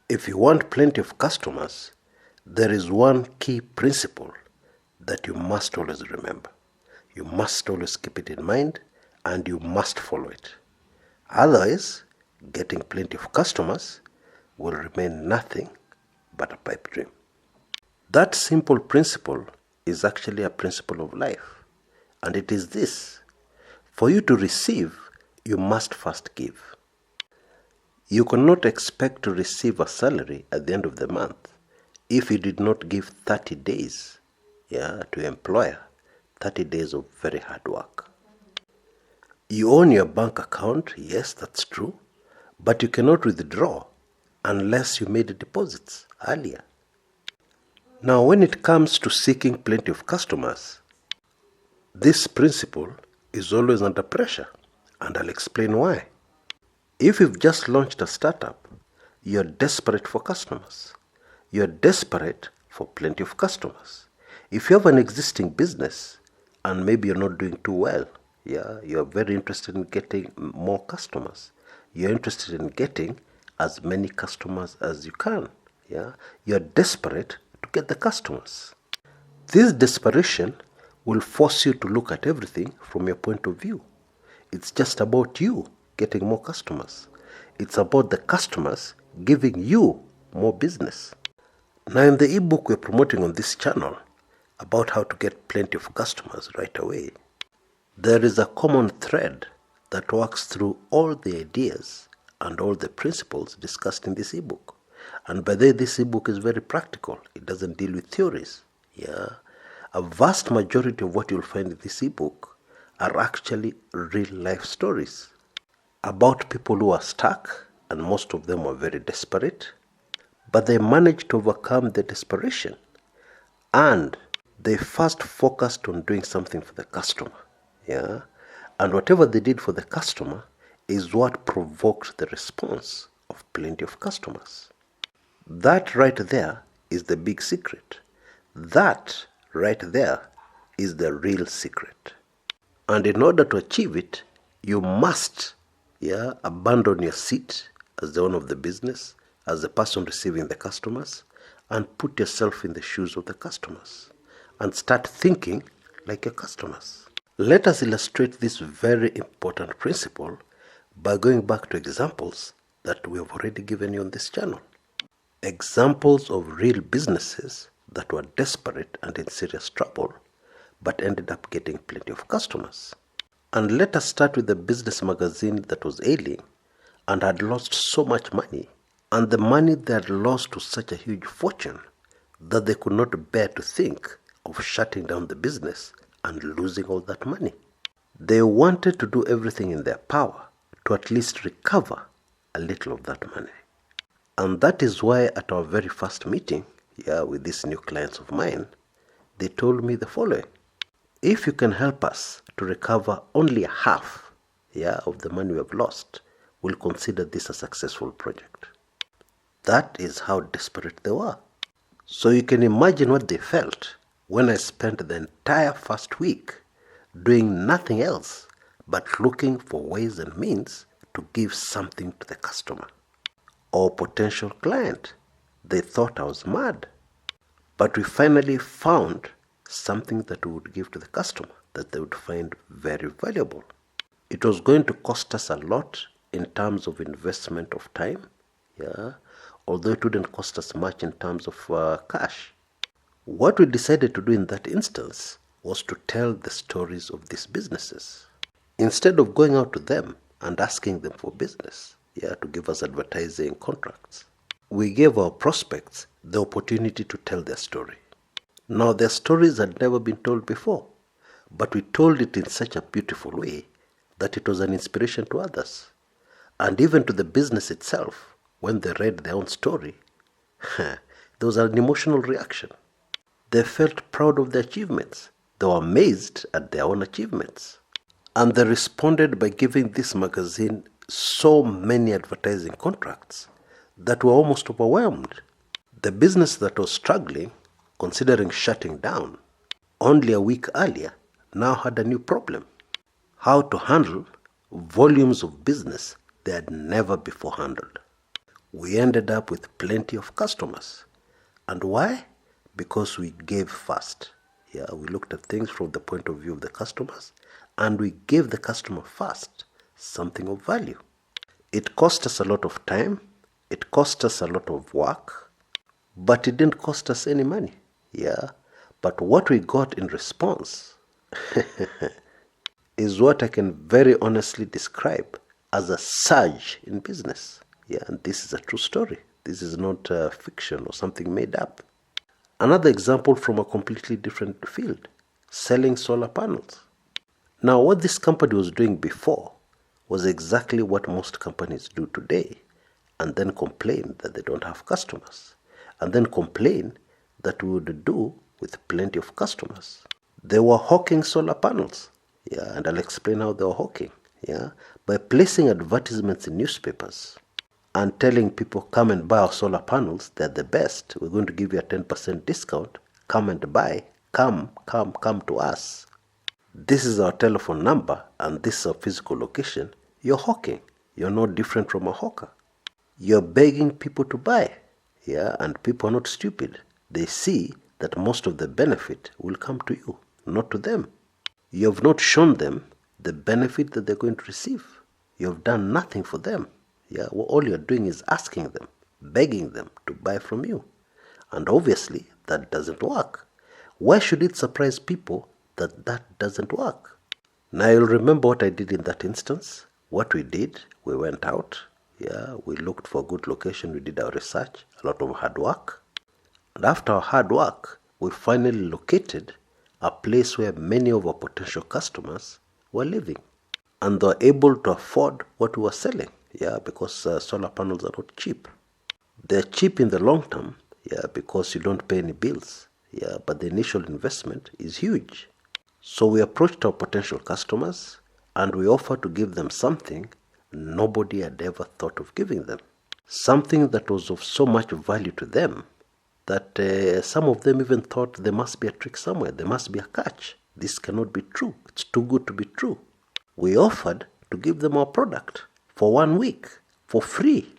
If you want plenty of customers, there is one key principle that you must always remember. You must always keep it in mind and you must follow it. Otherwise, getting plenty of customers will remain nothing but a pipe dream. That simple principle is actually a principle of life, and it is this: for you to receive, you must first give. You cannot expect to receive a salary at the end of the month if you did not give 30 days to your employer, 30 days of very hard work. You own your bank account, yes, that's true, but you cannot withdraw unless you made deposits earlier. Now, when it comes to seeking plenty of customers, this principle is always under pressure, and I'll explain why. If you've just launched a startup, you're desperate for customers. You're desperate for plenty of customers. If you have an existing business and maybe you're not doing too well, you're very interested in getting more customers. You're interested in getting as many customers as you can. You're desperate to get the customers. This desperation will force you to look at everything from your point of view. It's just about you getting more customers. It's about the customers giving you more business. Now, in the ebook we're promoting on this channel about how to get plenty of customers right away, there is a common thread that works through all the ideas and all the principles discussed in this ebook. And by the way, this ebook is very practical. It doesn't deal with theories. A vast majority of what you'll find in this ebook are actually real life stories about people who are stuck, and most of them were very desperate, but they managed to overcome their desperation, and they first focused on doing something for the customer. And whatever they did for the customer is what provoked the response of plenty of customers. That right there is the big secret. That right there is the real secret. And in order to achieve it, you must abandon your seat as the owner of the business, as the person receiving the customers, and put yourself in the shoes of the customers and start thinking like your customers. Let us illustrate this very important principle by going back to examples that we have already given you on this channel. Examples of real businesses that were desperate and in serious trouble but ended up getting plenty of customers. And let us start with the business magazine that was ailing and had lost so much money, and the money they had lost was such a huge fortune that they could not bear to think of shutting down the business and losing all that money. They wanted to do everything in their power to at least recover a little of that money. And that is why at our very first meeting with these new clients of mine, they told me the following: if you can help us to recover only half of the money we have lost, we'll consider this a successful project. That is how desperate they were. So you can imagine what they felt when I spent the entire first week doing nothing else but looking for ways and means to give something to the customer or potential client. They thought I was mad. But we finally found something that we would give to the customer that they would find very valuable. It was going to cost us a lot in terms of investment of time, although it wouldn't cost us much in terms of cash. What we decided to do in that instance was to tell the stories of these businesses. Instead of going out to them and asking them for business, to give us advertising contracts, we gave our prospects the opportunity to tell their story. Now, their stories had never been told before, but we told it in such a beautiful way that it was an inspiration to others. And even to the business itself, when they read their own story, there was an emotional reaction. They felt proud of their achievements. They were amazed at their own achievements. And they responded by giving this magazine so many advertising contracts that were almost overwhelmed. The business that was struggling, considering shutting down only a week earlier, now had a new problem: how to handle volumes of business they had never before handled. We ended up with plenty of customers. And why? Because we gave first. Yeah, we looked at things from the point of view of the customers, and we gave the customer first something of value. It cost us a lot of time, it cost us a lot of work, but it didn't cost us any money. Yeah, but what we got in response is what I can very honestly describe as a surge in business. Yeah, and this is a true story. This is not fiction or something made up. Another example from a completely different field, selling solar panels. Now, what this company was doing before was exactly what most companies do today, and then complain that they don't have customers, and then complain that we would do with plenty of customers. They were hawking solar panels, yeah, and I'll explain how they were hawking, yeah, by placing advertisements in newspapers and telling people, come and buy our solar panels, they're the best, we're going to give you a 10% discount, come and buy, come to us. This is our telephone number and this is our physical location. You're hawking. You're no different from a hawker. You're begging people to buy, yeah, and people are not stupid. They see that most of the benefit will come to you, not to them. You have not shown them the benefit that they're going to receive. You have done nothing for them. Yeah, well, all you're doing is asking them, begging them to buy from you. And obviously, that doesn't work. Why should it surprise people that that doesn't work? Now, you'll remember what I did in that instance. What we did, we went out, yeah, we looked for a good location, we did our research, a lot of hard work. And after our hard work, we finally located a place where many of our potential customers were living. And they were able to afford what we were selling, yeah, because solar panels are not cheap. They're cheap in the long term, yeah, because you don't pay any bills, yeah, but the initial investment is huge. So we approached our potential customers and we offered to give them something nobody had ever thought of giving them. Something that was of so much value to them that some of them even thought there must be a trick somewhere, there must be a catch. This cannot be true. It's too good to be true. We offered to give them our product for 1 week, for free.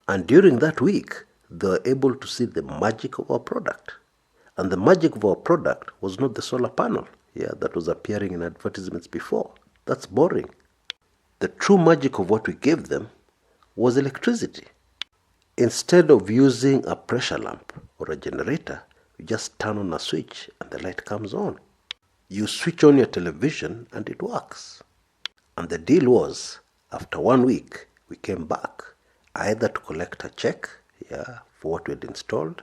And during that week, they were able to see the magic of our product. And the magic of our product was not the solar panel, yeah, that was appearing in advertisements before. That's boring. The true magic of what we gave them was electricity. Instead of using a pressure lamp or a generator, you just turn on a switch and the light comes on. You switch on your television and it works. And the deal was, after 1 week, we came back, either to collect a check, yeah, for what we had installed,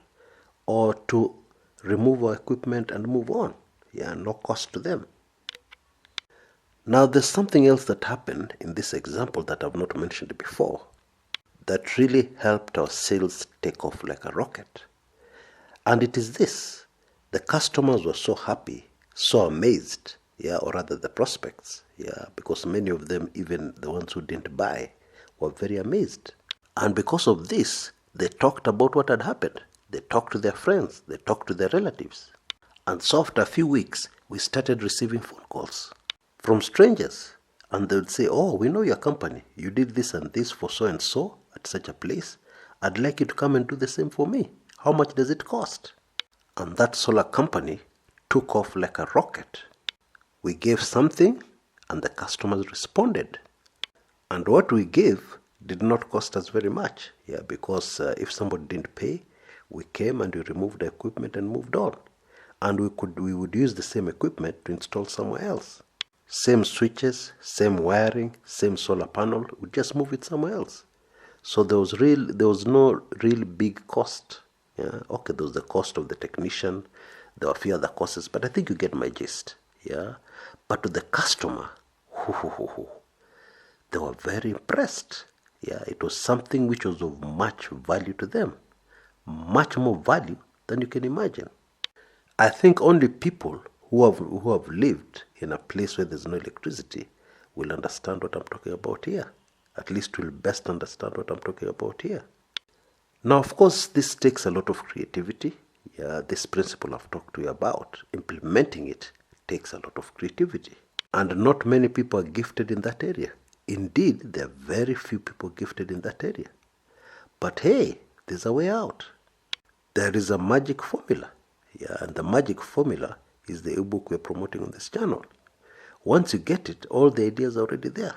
or to remove our equipment and move on, yeah, no cost to them. Now there's something else that happened in this example that I've not mentioned before that really helped our sales take off like a rocket. And it is this: the customers were so happy, so amazed, yeah, or rather the prospects, yeah, because many of them, even the ones who didn't buy, were very amazed. And because of this, they talked about what had happened. They talked to their friends, they talked to their relatives. And so after a few weeks, we started receiving phone calls from strangers. And they would say, oh, we know your company. You did this and this for so and so at such a place. I'd like you to come and do the same for me. How much does it cost? And that solar company took off like a rocket. We gave something and the customers responded. And what we gave did not cost us very much, yeah, because if somebody didn't pay, we came and we removed the equipment and moved on. And we would use the same equipment to install somewhere else. Same switches, same wiring, same solar panel, we just move it somewhere else. So there was no real big cost. Yeah, okay, there was the cost of the technician, there were a few other costs, but I think you get my gist. Yeah, but to the customer, they were very impressed. Yeah, it was something which was of much value to them, much more value than you can imagine. I think only people who have lived in a place where there's no electricity will understand what I'm talking about here. At least will best understand what I'm talking about here. Now, of course, this takes a lot of creativity. Yeah, this principle I've talked to you about, implementing it takes a lot of creativity. And not many people are gifted in that area. Indeed, there are very few people gifted in that area. But hey, there's a way out. There is a magic formula. Yeah, and the magic formula is the ebook we're promoting on this channel. Once you get it, all the ideas are already there.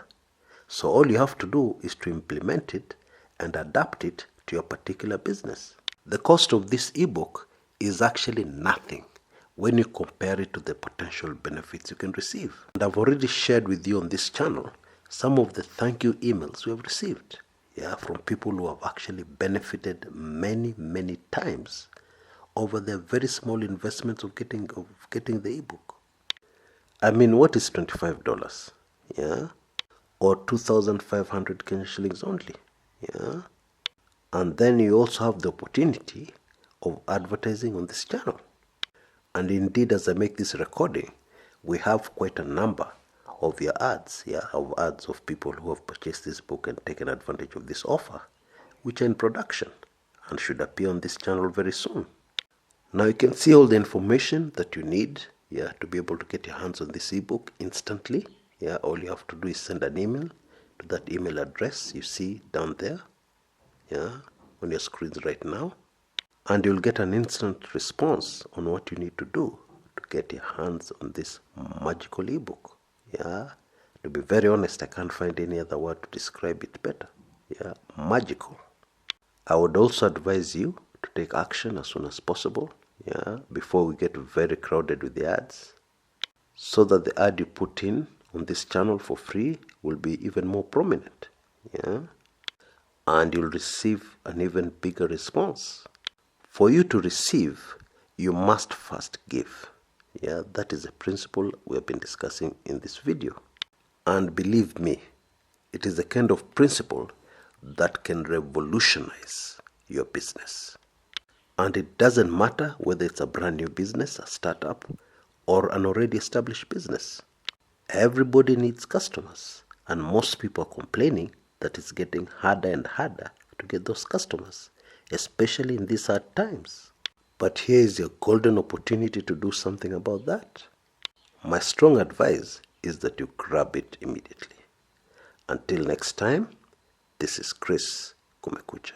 So all you have to do is to implement it and adapt it to your particular business. The cost of this ebook is actually nothing when you compare it to the potential benefits you can receive. And I've already shared with you on this channel some of the thank you emails we have received. Yeah, from people who have actually benefited many times over their very small investments of getting the ebook. I mean, what is $25? Yeah, or 2,500 Kenya shillings only. Yeah, and then you also have the opportunity of advertising on this channel. And indeed, as I make this recording, we have quite a number of your ads, of ads of people who have purchased this book and taken advantage of this offer, which are in production and should appear on this channel very soon. Now you can see all the information that you need, to be able to get your hands on this ebook instantly. All you have to do is send an email to that email address you see down there, on your screens right now, and you'll get an instant response on what you need to do to get your hands on this magical ebook. To be very honest, I can't find any other word to describe it better. Magical. I would also advise you to take action as soon as possible, before we get very crowded with the ads, so that the ad you put in on this channel for free will be even more prominent, and you'll receive an even bigger response. For you to receive, you must first give. That is a principle we have been discussing in this video. And believe me, it is the kind of principle that can revolutionize your business. And it doesn't matter whether it's a brand new business, a startup, or an already established business. Everybody needs customers, and most people are complaining that it's getting harder and harder to get those customers, especially in these hard times. But here is your golden opportunity to do something about that. My strong advice is that you grab it immediately. Until next time, this is Chris Kumekucha.